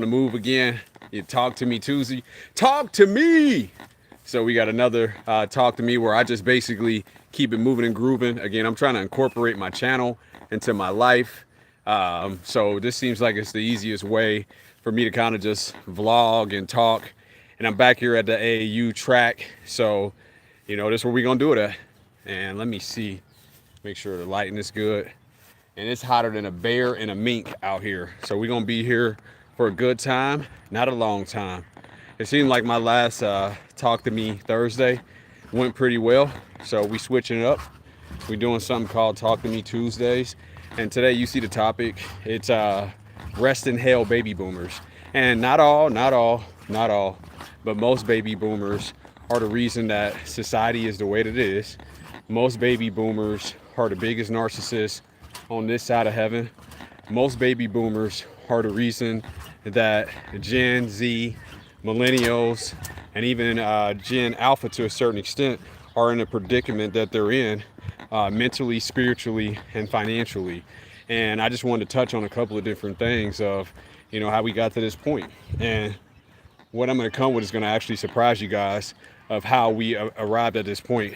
The move again. You talk to me Tuesday. Talk to me. So we got another talk to me where I just basically keep it moving and grooving. Again, I'm trying to incorporate my channel into my life. So this seems like it's the easiest way for me to kind of just vlog and talk. And I'm back here at the AAU track. So, this is where we're going to do it at. And let me see, make sure the lighting is good. And it's hotter than a bear and a mink out here. So we're going to be here for a good time, not a long time. It seemed like my last Talk to Me Thursday went pretty well. So we switching it up. We're doing something called Talk to Me Tuesdays. And today you see the topic. It's rest in hell baby boomers. And not all, but most baby boomers are the reason that society is the way that it is. Most baby boomers are the biggest narcissists on this side of heaven. Most baby boomers are the reason that Gen Z, millennials, and even Gen Alpha to a certain extent are in the predicament that they're in mentally, spiritually, and financially. And I just wanted to touch on a couple of different things of, how we got to this point. And what I'm going to come with is going to actually surprise you guys of how we arrived at this point.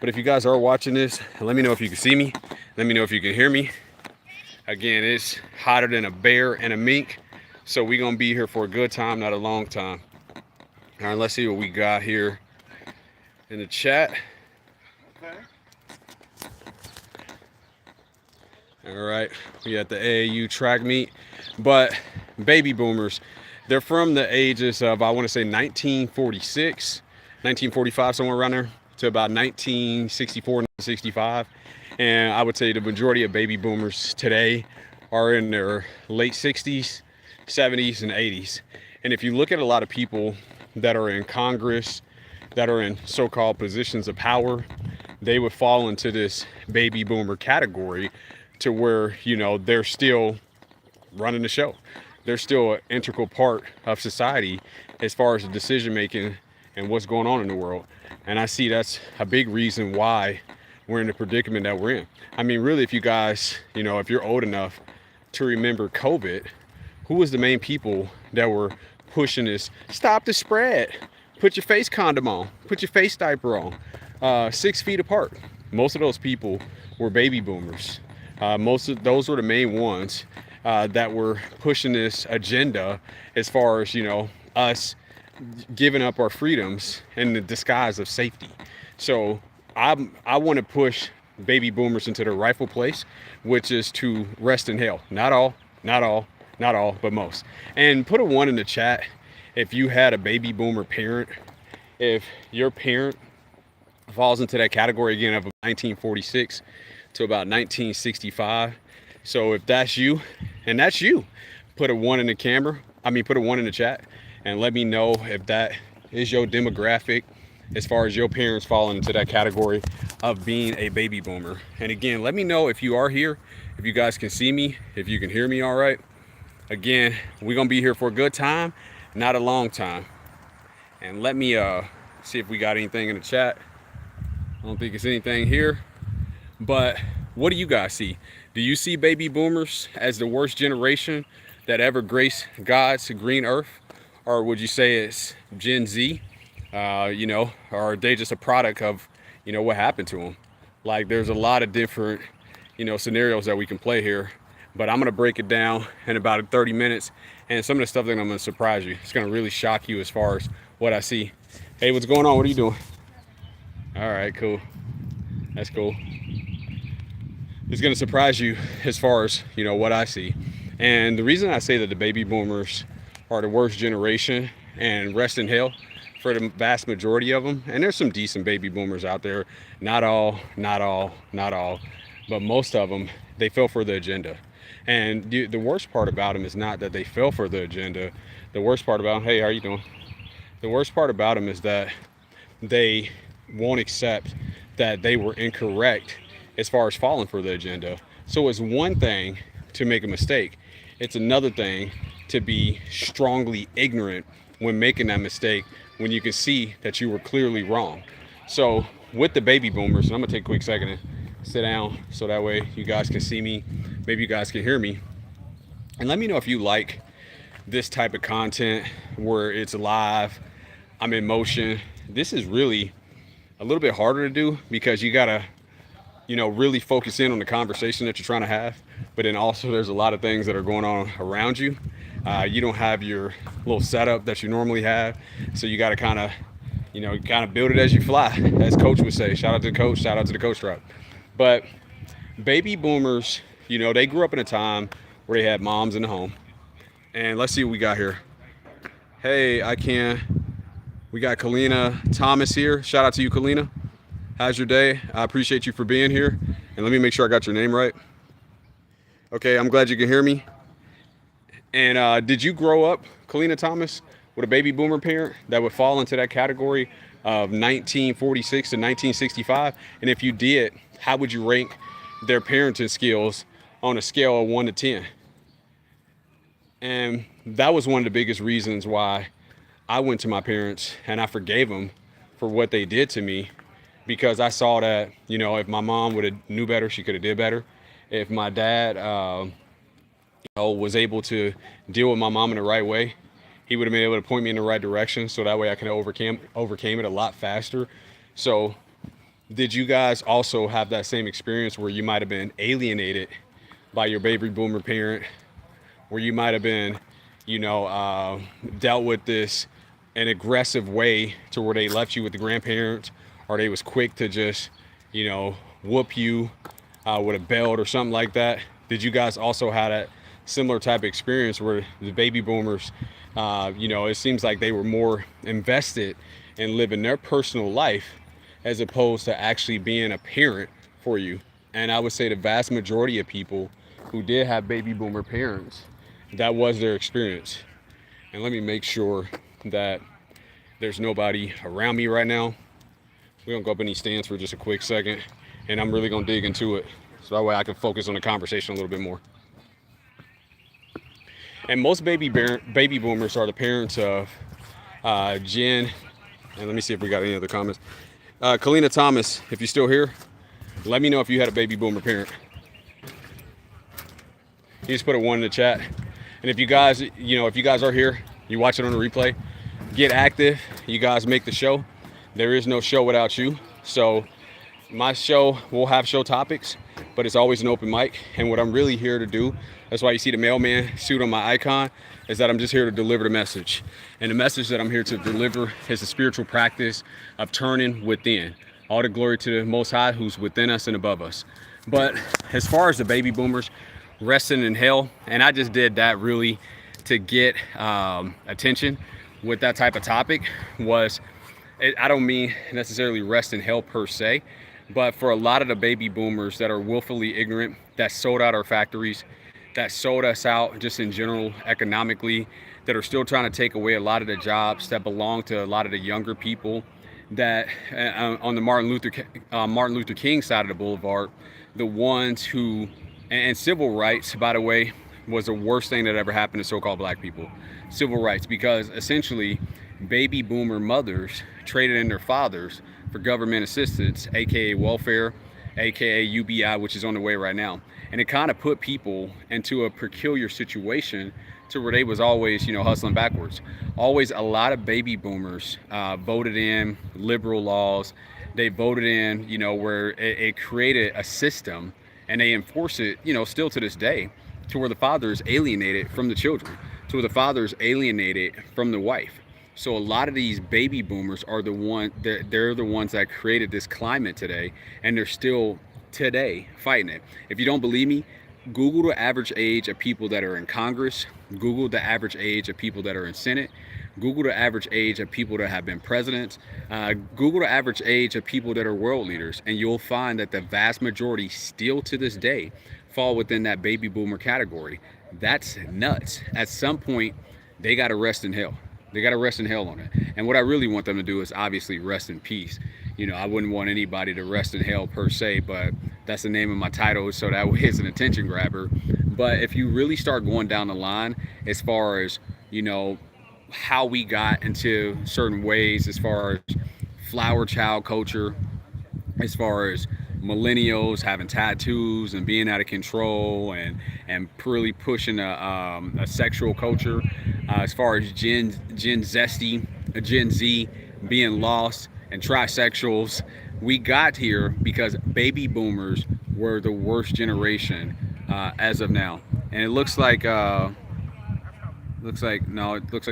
But if you guys are watching this, let me know if you can see me. Let me know if you can hear me. Again, it's hotter than a bear and a mink. So we're going to be here for a good time, not a long time. All right, let's see what we got here in the chat. Okay. All right, we at the AAU track meet. But baby boomers, they're from the ages of, I want to say 1946, 1945, somewhere around there, to about 1964, 1965. And I would say the majority of baby boomers today are in their late 60s, 70s, and 80s. And if you look at a lot of people that are in Congress, that are in so-called positions of power, they would fall into this baby boomer category to where, they're still running the show. They're still an integral part of society as far as the decision making and what's going on in the world. And I see that's a big reason why we're in the predicament that we're in. I mean, really, if you guys, if you're old enough to remember COVID, who was the main people that were pushing this? Stop the spread. Put your face condom on. Put your face diaper on. 6 feet apart. Most of those people were baby boomers. Most of those were the main ones that were pushing this agenda as far as, us giving up our freedoms in the disguise of safety. So I want to push baby boomers into their rightful place, which is to rest in hell. Not all, but most. And put a 1 in the chat if you had a baby boomer parent. If your parent falls into that category again of 1946 to about 1965. So if that's you, and that's you, put a 1 in the camera. Put a 1 in the chat and let me know if that is your demographic as far as your parents falling into that category of being a baby boomer. And again, let me know if you are here, if you guys can see me, if you can hear me all right. Again, we're gonna be here for a good time, not a long time. And let me see if we got anything in the chat. I don't think it's anything here, but what do you guys see? Do you see baby boomers as the worst generation that ever graced God's green earth? Or would you say it's Gen Z? Or are they just a product of, what happened to them? Like, there's a lot of different, scenarios that we can play here. But I'm going to break it down in about 30 minutes. And some of the stuff that I'm going to surprise you. It's going to really shock you as far as what I see. Hey, what's going on? What are you doing? All right, cool. That's cool. It's going to surprise you as far as, what I see. And the reason I say that the baby boomers are the worst generation and rest in hell for the vast majority of them, and there's some decent baby boomers out there, not all, but most of them, they fell for the agenda. And the worst part about them is not that they fell for the agenda. The worst part about them, hey, how are you doing? The worst part about them is that they won't accept that they were incorrect as far as falling for the agenda. So it's one thing to make a mistake. It's another thing to be strongly ignorant when making that mistake, when you can see that you were clearly wrong. So with the baby boomers, and I'm gonna take a quick second and sit down so that way you guys can see me, maybe you guys can hear me. And let me know if you like this type of content where it's live, I'm in motion. This is really a little bit harder to do because you gotta, really focus in on the conversation that you're trying to have. But then also there's a lot of things that are going on around you. You don't have your little setup that you normally have, so you got to kind of build it as you fly, as Coach would say. Shout out to the coach. Shout out to the coach drop. But baby boomers, they grew up in a time where they had moms in the home. And let's see what we got here. Hey, we got Kalina Thomas here. Shout out to you, Kalina. How's your day? I appreciate you for being here. And let me make sure I got your name right. Okay, I'm glad you can hear me. And did you grow up, Kalina Thomas, with a baby boomer parent that would fall into that category of 1946 to 1965? And if you did, how would you rank their parenting skills on a scale of 1 to 10? And that was one of the biggest reasons why I went to my parents and I forgave them for what they did to me, because I saw that, if my mom would have knew better, she could have did better. If my dad, was able to deal with my mom in the right way, he would have been able to point me in the right direction, so that way I could have overcame it a lot faster. So did you guys also have that same experience where you might have been alienated by your baby boomer parent, where you might have been, dealt with this an aggressive way to where they left you with the grandparents, or they was quick to just, whoop you with a belt or something like that? Did you guys also have that similar type of experience where the baby boomers, it seems like they were more invested in living their personal life as opposed to actually being a parent for you? And I would say the vast majority of people who did have baby boomer parents, that was their experience. And let me make sure that there's nobody around me right now. We're gonna go up in these stands for just a quick second, and I'm really gonna dig into it, so that way I can focus on the conversation a little bit more. And most baby boomers are the parents of Jen, and let me see if we got any other comments. Kalina Thomas, if you're still here, let me know if you had a baby boomer parent. You just put a 1 in the chat. And if you guys are here, you watch it on the replay, get active. You guys make the show. There is no show without you. So my show will have show topics, but it's always an open mic. And what I'm really here to do, that's why you see the mailman suit on my icon, is that I'm just here to deliver the message. And the message that I'm here to deliver is the spiritual practice of turning within. All the glory to the Most High who's within us and above us. But as far as the baby boomers resting in hell, and I just did that really to get attention with that type of topic, I don't mean necessarily rest in hell per se, but for a lot of the baby boomers that are willfully ignorant, that sold out our factories, that sold us out just in general economically, that are still trying to take away a lot of the jobs that belong to a lot of the younger people, that on the Martin Luther King side of the boulevard, the ones who, and civil rights, by the way, was the worst thing that ever happened to so-called black people. Civil rights, because essentially baby boomer mothers traded in their fathers for government assistance, aka welfare, aka UBI, which is on the way right now. And it kind of put people into a peculiar situation to where they was always, hustling backwards. Always a lot of baby boomers voted in liberal laws. They voted in, where it created a system, and they enforce it, still to this day, to where the father is alienated from the children, to where the father is alienated from the wife. So a lot of these baby boomers are they're the ones that created this climate today, and they're still today fighting it. If you don't believe me, Google the average age of people that are in Congress, Google the average age of people that are in Senate, Google the average age of people that have been presidents, Google the average age of people that are world leaders, and you'll find that the vast majority still to this day fall within that baby boomer category. That's nuts. At some point, they got to rest in hell. They got to rest in hell on it. And what I really want them to do is obviously rest in peace. I wouldn't want anybody to rest in hell per se, but that's the name of my title, so that way it's an attention grabber. But if you really start going down the line as far as, how we got into certain ways, as far as flower child culture, as far as millennials having tattoos and being out of control and really pushing a sexual culture, as far as Gen Zesty, Gen Z being lost and trisexuals. We got here because baby boomers were the worst generation as of now, and it looks like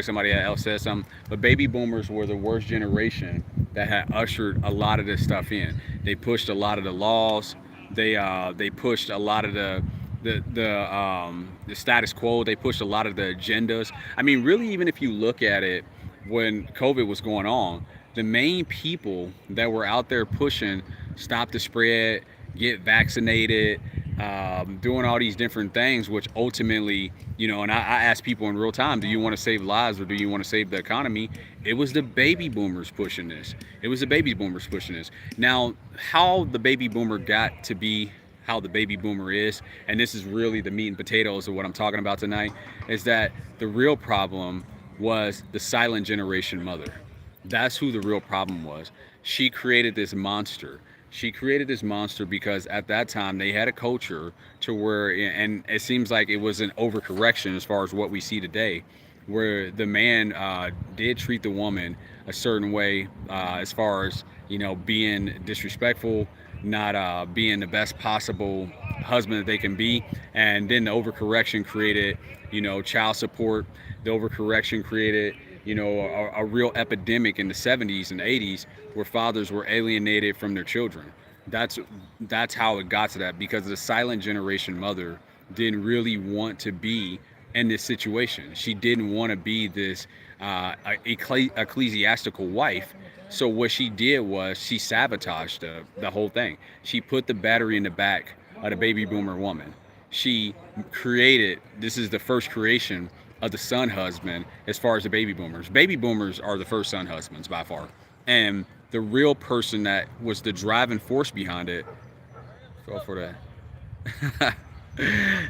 somebody else said something. But baby boomers were the worst generation that had ushered a lot of this stuff in. They pushed a lot of the laws. They pushed a lot of the status quo. They pushed a lot of the agendas. I mean, really, even if you look at it, when COVID was going on, the main people that were out there pushing stop the spread, get vaccinated, doing all these different things, which ultimately, and I ask people in real time, do you want to save lives or do you want to save the economy? It was the baby boomers pushing this. It was the baby boomers pushing this. Now, how the baby boomer got to be how the baby boomer is, and this is really the meat and potatoes of what I'm talking about tonight, is that the real problem was the silent generation mother. That's who the real problem was. She created this monster. She created this monster because at that time they had a culture to where, and it seems like it was an overcorrection as far as what we see today, where the man did treat the woman a certain way, as far as being disrespectful, not being the best possible husband that they can be, and then the overcorrection created child support. The overcorrection created a real epidemic in the 70s and 80s where fathers were alienated from their children. That's how it got to that, because the silent generation mother didn't really want to be in this situation. She didn't want to be this ecclesiastical wife. So what she did was she sabotaged the whole thing. She put the battery in the back of the baby boomer woman. She created, this is the first creation of the son husband as far as the baby boomers. Baby boomers are the first son husbands by far. And the real person that was the driving force behind it fell for that.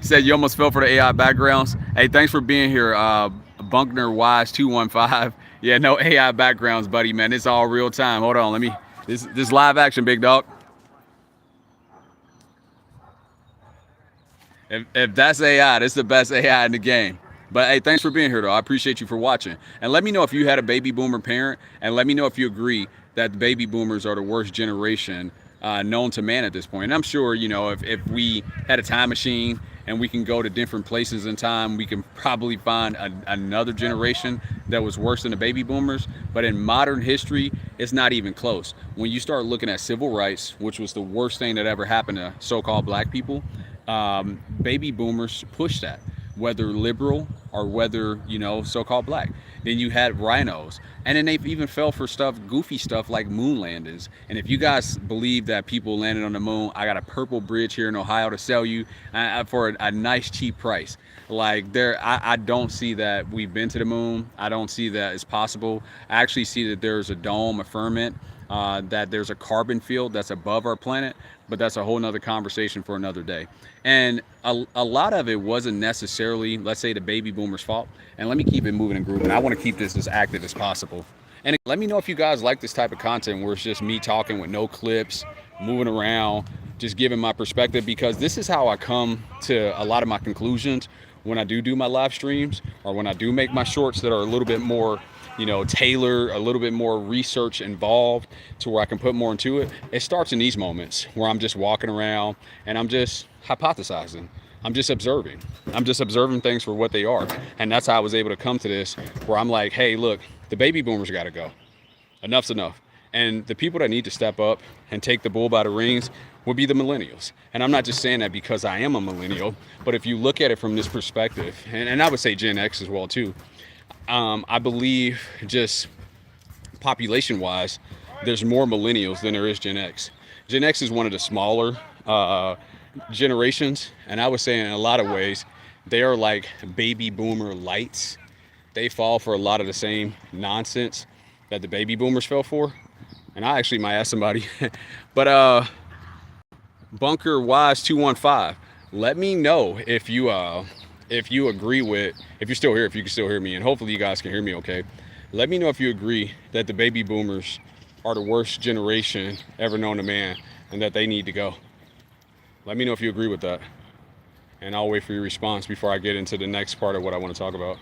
Said you almost fell for the AI backgrounds. Hey, thanks for being here, Bunkner Wise 215. Yeah, no AI backgrounds, buddy, man. It's all real time. Hold on, this live action, big dog. If that's AI, that's the best AI in the game. But hey, thanks for being here, though. I appreciate you for watching. And let me know if you had a baby boomer parent, and let me know if you agree that the baby boomers are the worst generation known to man at this point. And I'm sure, if we had a time machine and we can go to different places in time, we can probably find another generation that was worse than the baby boomers. But in modern history, it's not even close. When you start looking at civil rights, which was the worst thing that ever happened to so-called black people, baby boomers pushed that, whether liberal or whether so-called black. Then you had rhinos, and then they even fell for goofy stuff like moon landings. And if you guys believe that people landed on the moon, I got a purple bridge here in Ohio to sell you for a nice cheap price. Like I don't see that we've been to the moon. I don't see that it's possible. I actually see that there's a dome, a firmament, that there's a carbon field that's above our planet, but that's a whole nother conversation for another day. And a lot of it wasn't necessarily, let's say, the baby boomers' fault. And let me keep it moving and grooving. I want to keep this as active as possible. And let me know if you guys like this type of content where it's just me talking with no clips, moving around, just giving my perspective, because this is how I come to a lot of my conclusions when I do my live streams, or when I do make my shorts that are a little bit more tailor, a little bit more research involved to where I can put more into it. It starts in these moments where I'm just walking around and I'm just hypothesizing. I'm just observing. I'm just observing things for what they are. And that's how I was able to come to this, where I'm like, hey, look, the baby boomers got to go. Enough's enough. And the people that need to step up and take the bull by the rings would be the millennials. And I'm not just saying that because I am a millennial, but if you look at it from this perspective, and I would say Gen X as well too, I believe just population-wise, there's more millennials than there is Gen X. Gen X is one of the smaller generations, and I would say in a lot of ways, they are like baby boomer lights. They fall for a lot of the same nonsense that the baby boomers fell for. And I actually might ask somebody, but Bunker Wise 215, let me know if you agree with, if you're still here, if you can still hear me, and hopefully you guys can hear me okay. Let me know if you agree that the baby boomers are the worst generation ever known to man and that they need to go. Let me know if you agree with that. And I'll wait for your response before I get into the next part of what I want to talk about.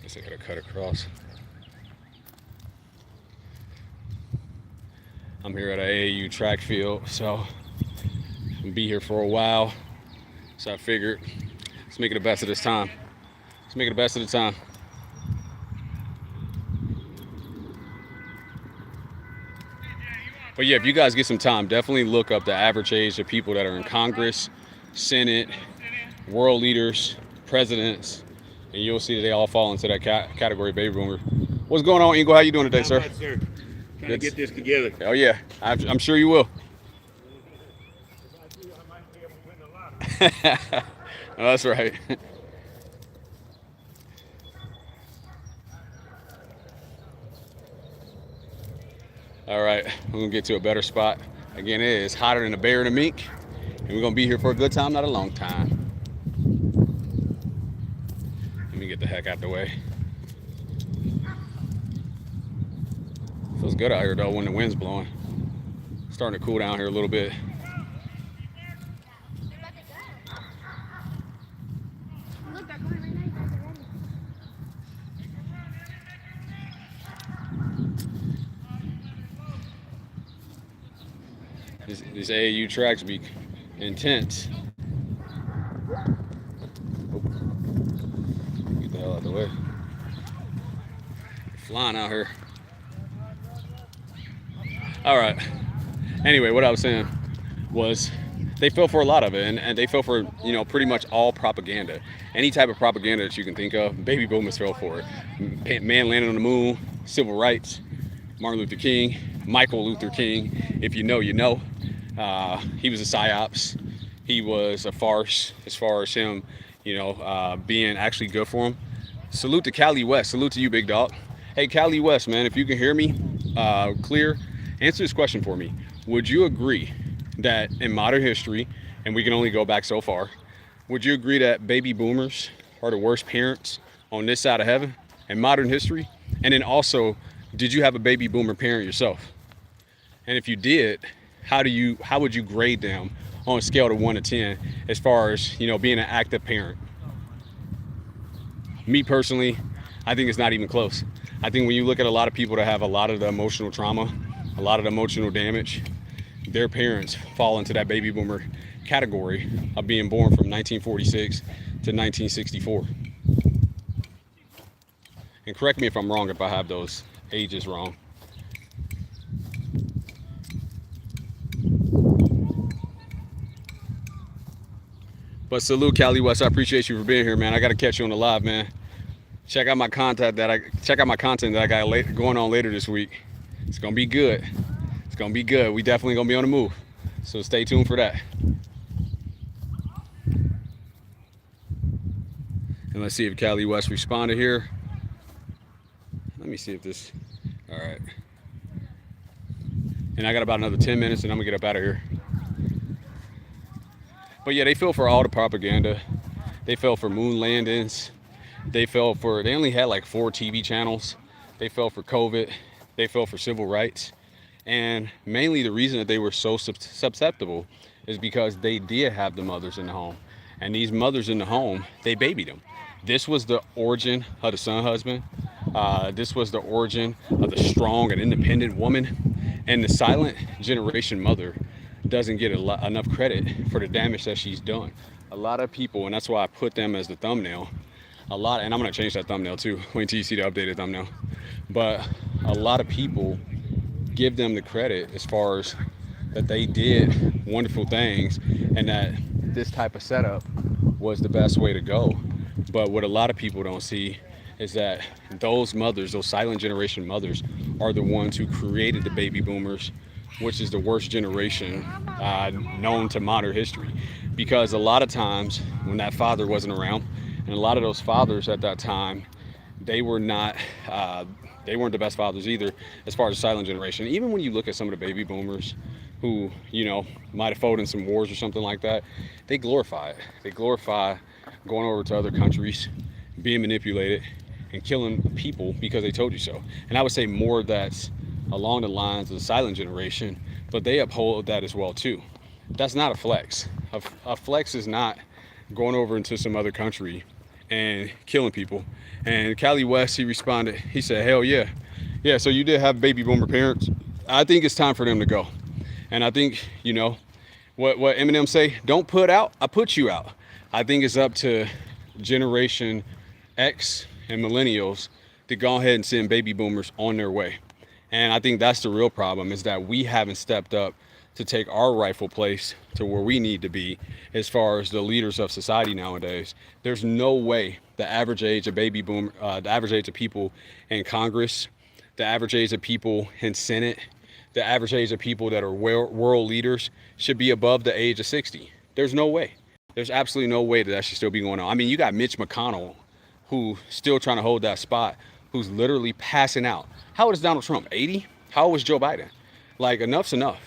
Guess I gotta cut across. I'm here at a AAU track field, so I'll be here for a while. So I figured let's make it the best of this time. Let's make it the best of the time. But yeah, if you guys get some time, definitely look up the average age of people that are in Congress, Senate, world leaders, presidents, and you'll see that they all fall into that category, baby boomer. What's going on, Ingo? How you doing today, sir? Not much, sir. Trying to get this together. Oh yeah, I'm sure you will. I might be able to win the lottery. Oh, that's right. All right, we're gonna get to a better spot. Again, it is hotter than a bear and a mink, and we're gonna be here for a good time, not a long time. Let me get the heck out the way. Feels good out here though when the wind's blowing. Starting to cool down here a little bit. These AAU tracks be intense. Get the hell out of the way. Flying out here. All right. Anyway, what I was saying was they fell for a lot of it, and they fell for, you know, pretty much all propaganda. Any type of propaganda that you can think of, baby boomers fell for it. Man landing on the moon, civil rights, Martin Luther King, Michael Luther King. If you know, you know. He was a psyops. He was a farce as far as him, you know, being actually good for him. Salute to Cali West. Salute to you, big dog. Hey, Cali West, man, if you can hear me clear, answer this question for me. Would you agree that in modern history, and we can only go back so far, would you agree that baby boomers are the worst parents on this side of heaven in modern history? And then also, did you have a baby boomer parent yourself? And if you did, how would you grade them on a scale of 1 to 10 as far as, you know, being an active parent? Me personally, I think it's not even close. I think when you look at a lot of people that have a lot of the emotional trauma, a lot of the emotional damage, their parents fall into that baby boomer category of being born from 1946 to 1964. And correct me if I'm wrong if I have those ages wrong. But salute, Cali West. I appreciate you for being here, man. I got to catch you on the live, man. Check out my content that I got going on later this week. It's gonna be good. It's gonna be good. We definitely gonna be on the move. So stay tuned for that. And let's see if Cali West responded here. Let me see if this. All right. And I got about another 10 minutes, and I'm gonna get up out of here. But yeah, they fell for all the propaganda. They fell for moon landings. They only had like 4 TV channels. They fell for COVID. They fell for civil rights. And mainly the reason that they were so susceptible is because they did have the mothers in the home. And these mothers in the home, they babied them. This was the origin of the son husband. This was the origin of the strong and independent woman. And the silent generation mother doesn't get enough credit for the damage that she's done. A lot of people, and that's why I put them as the thumbnail, and I'm gonna change that thumbnail too, wait until you see the updated thumbnail. But a lot of people give them the credit as far as that they did wonderful things and that this type of setup was the best way to go. But what a lot of people don't see is that those mothers, those silent generation mothers, are the ones who created the baby boomers, which is the worst generation known to modern history. Because a lot of times when that father wasn't around, and a lot of those fathers at that time, they weren't the best fathers either as far as the silent generation. Even when you look at some of the baby boomers who, you know, might have fought in some wars or something like that, they glorify it. They glorify going over to other countries, being manipulated, and killing people because they told you so. And I would say more that's along the lines of the silent generation, but they uphold that as well too. That's not a flex. A flex is not going over into some other country and killing people. And Cali West, he responded, he said, hell yeah. Yeah, so you did have baby boomer parents. I think it's time for them to go. And I think, you know, what Eminem say, don't put out, I put you out. I think it's up to Generation X and millennials to go ahead and send baby boomers on their way. And I think that's the real problem, is that we haven't stepped up to take our rightful place to where we need to be as far as the leaders of society nowadays. There's no way the average age of baby boom, the average age of people in Congress, the average age of people in Senate, the average age of people that are world leaders should be above the age of 60. There's no way. There's absolutely no way that should still be going on. I mean, you got Mitch McConnell, who's still trying to hold that spot, who's literally passing out. How old is Donald Trump? 80? How old was Joe Biden? Like, enough's enough.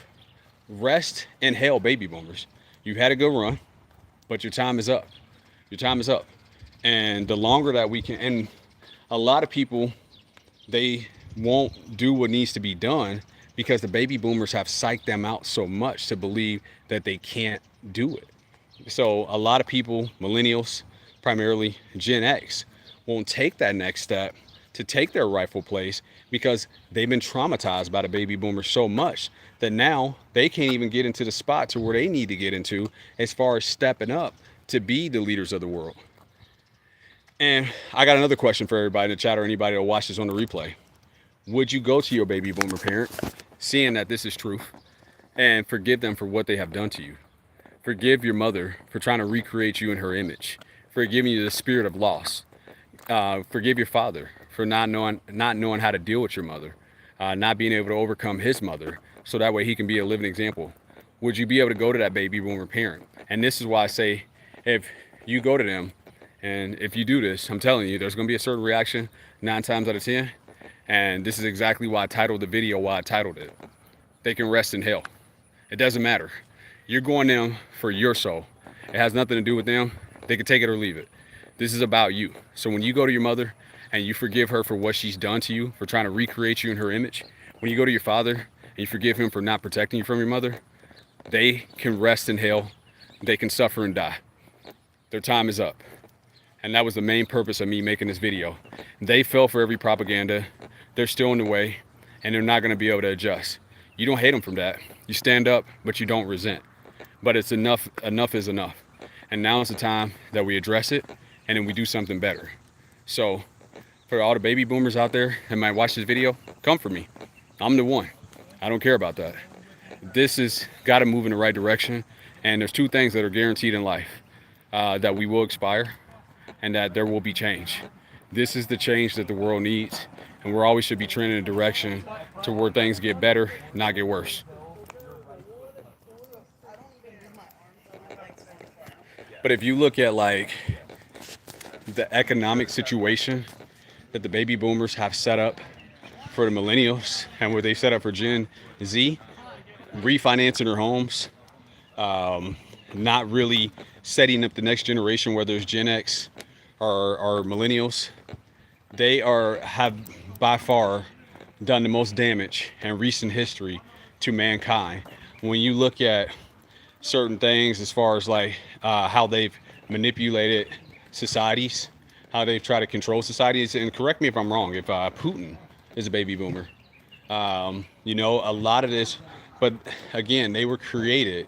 Rest in hell, baby boomers. You've had a good run, but your time is up. Your time is up. And the longer that we can, and a lot of people, they won't do what needs to be done because the baby boomers have psyched them out so much to believe that they can't do it. So a lot of people, millennials, primarily Gen X, won't take that next step to take their rightful place because they've been traumatized by the baby boomers so much that now they can't even get into the spot to where they need to get into as far as stepping up to be the leaders of the world. And I got another question for everybody in the chat or anybody that watches on the replay. Would you go to your baby boomer parent, seeing that this is truth, and forgive them for what they have done to you? Forgive your mother for trying to recreate you in her image, for giving you the spirit of loss. Forgive your father for not knowing how to deal with your mother, not being able to overcome his mother, so that way he can be a living example. Would you be able to go to that baby boomer parent? And this is why I say, if you go to them, and if you do this, I'm telling you, there's going to be a certain reaction 9 times out of 10. And this is exactly why I titled the video, why I titled it. They can rest in hell. It doesn't matter. You're going them for your soul. It has nothing to do with them. They can take it or leave it. This is about you. So when you go to your mother and you forgive her for what she's done to you, for trying to recreate you in her image, when you go to your father and you forgive him for not protecting you from your mother, they can rest in hell. They can suffer and die. Their time is up. And that was the main purpose of me making this video. They fell for every propaganda. They're still in the way, and they're not going to be able to adjust. You don't hate them from that. You stand up, but you don't resent. But it's enough. Enough is enough. And now is the time that we address it, and then we do something better. So for all the baby boomers out there that might watch this video, come for me. I'm the one. I don't care about that. This has got to move in the right direction. And there's 2 things that are guaranteed in life, that we will expire and that there will be change. This is the change that the world needs. And we always should be trending in a direction to where things get better, not get worse. But if you look at like the economic situation that the baby boomers have set up for the millennials and what they set up for Gen Z, refinancing their homes, not really setting up the next generation, whether it's Gen X or millennials, they have by far done the most damage in recent history to mankind. When you look at certain things as far as like how they've manipulated societies, how they've tried to control societies, and correct me if I'm wrong, if Putin is a baby boomer, you know, a lot of this, but again, they were created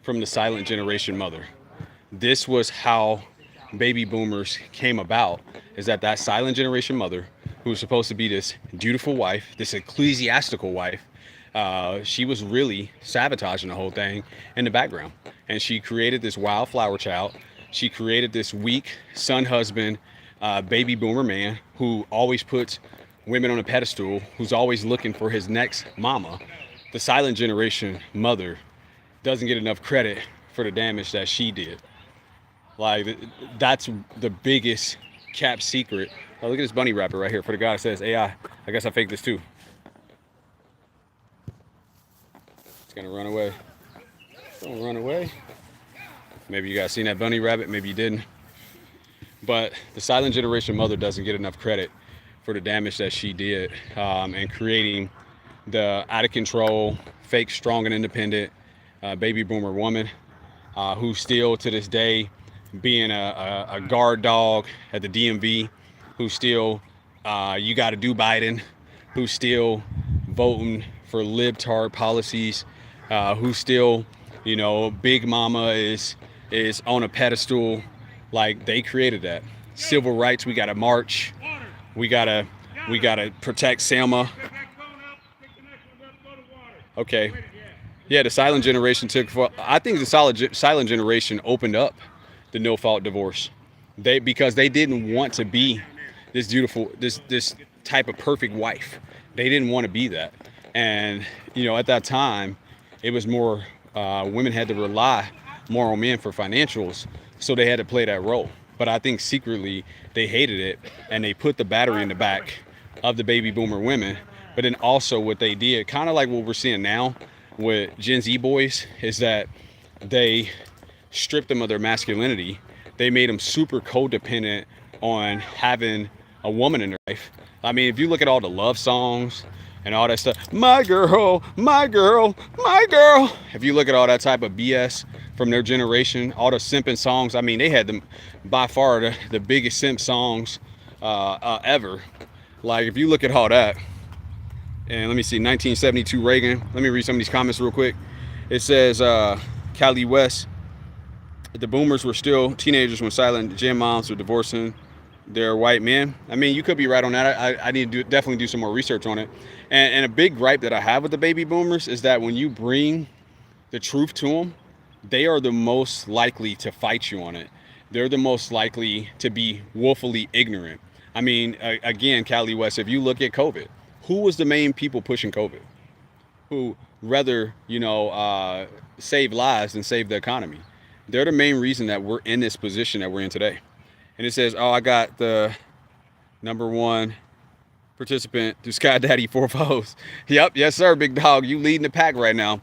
from the silent generation mother. This was how baby boomers came about, is that silent generation mother, who was supposed to be this dutiful wife, this ecclesiastical wife, she was really sabotaging the whole thing in the background. And she created this wildflower child. She created this weak son husband, baby boomer man who always puts women on a pedestal, who's always looking for his next mama. The silent generation mother doesn't get enough credit for the damage that she did. Like, that's the biggest kept secret. Oh, look at this bunny wrapper right here for the guy that says AI. I guess I faked this too. It's gonna run away. Don't run away. Maybe you guys seen that bunny rabbit, maybe you didn't. But the silent generation mother doesn't get enough credit for the damage that she did, and creating the out of control, fake, strong and independent baby boomer woman, who still to this day being a guard dog at the DMV, who's still, you got to do Biden, who's still voting for libtard policies, who's still, Big Mama is on a pedestal. Like, they created that. Civil rights, we got to march. We gotta protect Selma. Okay. Yeah, the silent generation I think the silent generation opened up the no fault divorce. Because they didn't want to be this type of perfect wife. They didn't want to be that. And at that time, it was more women had to rely more on men for financials, so they had to play that role. But I think secretly they hated it, and they put the battery in the back of the baby boomer women. But then also what they did, kind of like what we're seeing now with Gen Z boys, is that they stripped them of their masculinity. They made them super codependent on having a woman in their life. I mean, if you look at all the love songs and all that stuff, my girl, my girl, my girl. If you look at all that type of BS from their generation, all the simping songs, I mean, they had them by far the biggest simp songs ever. Like, if you look at all that, and let me see, 1972 Reagan. Let me read some of these comments real quick. It says, Cali West, the boomers were still teenagers when silent gen moms were divorcing their white men. I mean, you could be right on that. I need to definitely do some more research on it. And a big gripe that I have with the baby boomers is that when you bring the truth to them, they are the most likely to fight you on it. They're the most likely to be woefully ignorant. I mean, again, Cali West, if you look at COVID, who was the main people pushing COVID? Who rather, save lives than save the economy? They're the main reason that we're in this position that we're in today. And it says, oh, I got the #1 participant to Sky Daddy 4 foes. Yep, yes, sir, big dog. You leading the pack right now.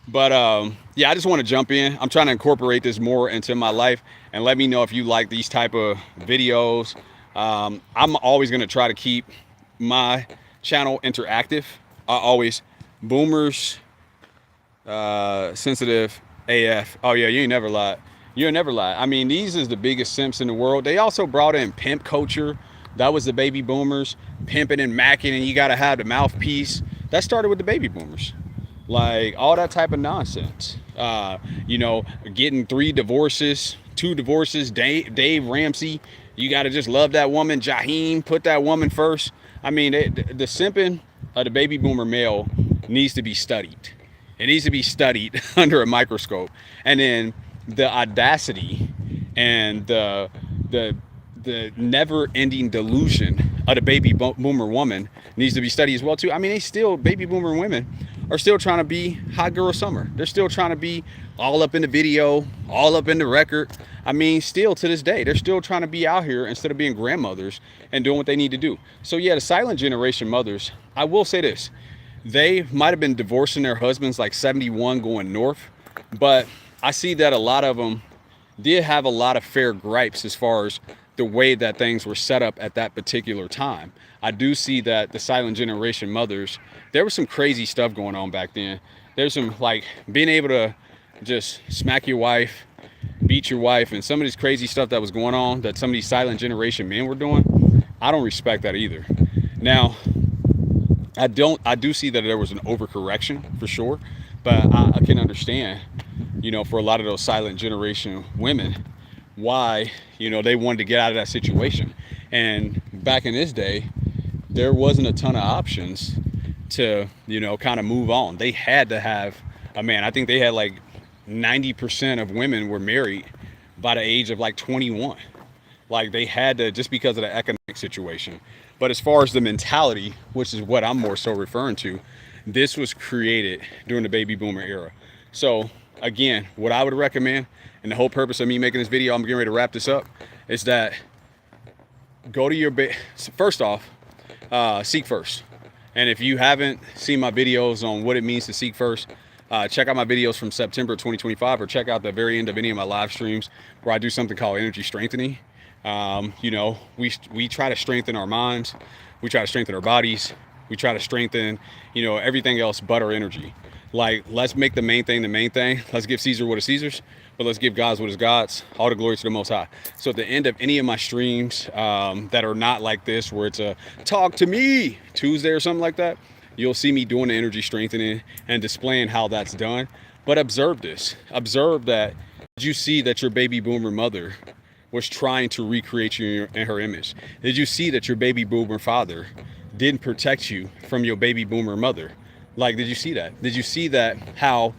But yeah, I just want to jump in. I'm trying to incorporate this more into my life, and let me know if you like these type of videos. I'm always going to try to keep my channel interactive. Boomers, sensitive AF. Oh yeah, you ain't never lied. You'll never lie. I mean, these is the biggest simps in the world. They also brought in pimp culture. That was the baby boomers, pimping and macking, and you got to have the mouthpiece. That started with the baby boomers. Like, all that type of nonsense. Getting 3 divorces, 2 divorces, Dave Ramsey. You got to just love that woman. Jaheim, put that woman first. I mean, the simping of the baby boomer male needs to be studied. It needs to be studied under a microscope. And then the audacity and the never-ending delusion of the baby boomer woman needs to be studied as well too. I mean, baby boomer women are still trying to be hot girl summer. They're still trying to be all up in the video, all up in the record. I mean, still to this day, they're still trying to be out here instead of being grandmothers and doing what they need to do. So yeah, the silent generation mothers, I will say this, they might have been divorcing their husbands like 71 going north, but I see that a lot of them did have a lot of fair gripes as far as the way that things were set up at that particular time. I do see that the silent generation mothers, there was some crazy stuff going on back then. There's some, like, being able to just smack your wife, beat your wife, and some of this crazy stuff that was going on that some of these silent generation men were doing. I don't respect that either. Now, I do see that there was an overcorrection for sure, but I can understand, for a lot of those silent generation women, why, they wanted to get out of that situation. And back in this day, there wasn't a ton of options to, kind of move on. They had to have a man. I think they had like 90% of women were married by the age of like 21. Like, they had to, just because of the economic situation. But as far as the mentality, which is what I'm more so referring to, this was created during the baby boomer era. So again, what I would recommend, and the whole purpose of me making this video, I'm getting ready to wrap this up, is that go to your first off, seek first. And if you haven't seen my videos on what it means to seek first, check out my videos from September 2025, or check out the very end of any of my live streams where I do something called energy strengthening. We try to strengthen our minds, we try to strengthen our bodies, we try to strengthen, everything else but our energy. Like, let's make the main thing the main thing. Let's give Caesar what is Caesar's, but let's give God's what is God's. All the glory to the Most High. So at the end of any of my streams that are not like this, where it's a talk to me Tuesday or something like that, you'll see me doing the energy strengthening and displaying how that's done. But observe this. Observe that. Did you see that your baby boomer mother was trying to recreate you in her image? Did you see that your baby boomer father didn't protect you from your baby boomer mother? Like, did you see that? Did you see that how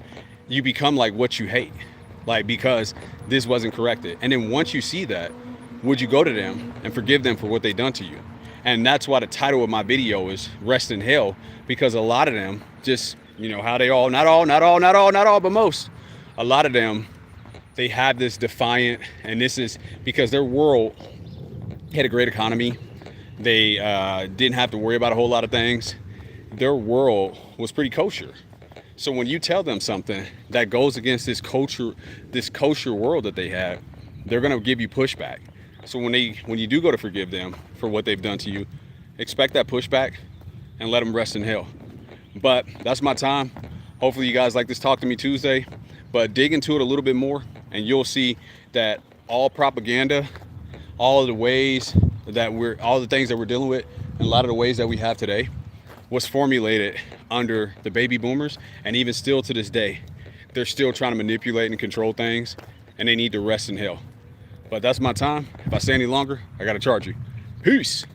you become like what you hate? Like, because this wasn't corrected. And then once you see that, would you go to them and forgive them for what they done to you? And that's why the title of my video is Rest in Hell, because a lot of them just, you know, how they all, not all, but most, a lot of them, they have this defiant, and this is because their world had a great economy. They didn't have to worry about a whole lot of things. Their world was pretty kosher. So when you tell them something that goes against this kosher world that they have, they're gonna give you pushback. So when you do go to forgive them for what they've done to you, expect that pushback and let them rest in hell. But that's my time. Hopefully you guys like this Talk to Me Tuesday, but dig into it a little bit more and you'll see that all propaganda, all of the ways that all the things that we're dealing with, and a lot of the ways that we have today was formulated under the baby boomers, and even still to this day, they're still trying to manipulate and control things, and they need to rest in hell. But that's my time. If I stay any longer, I gotta charge you. Peace.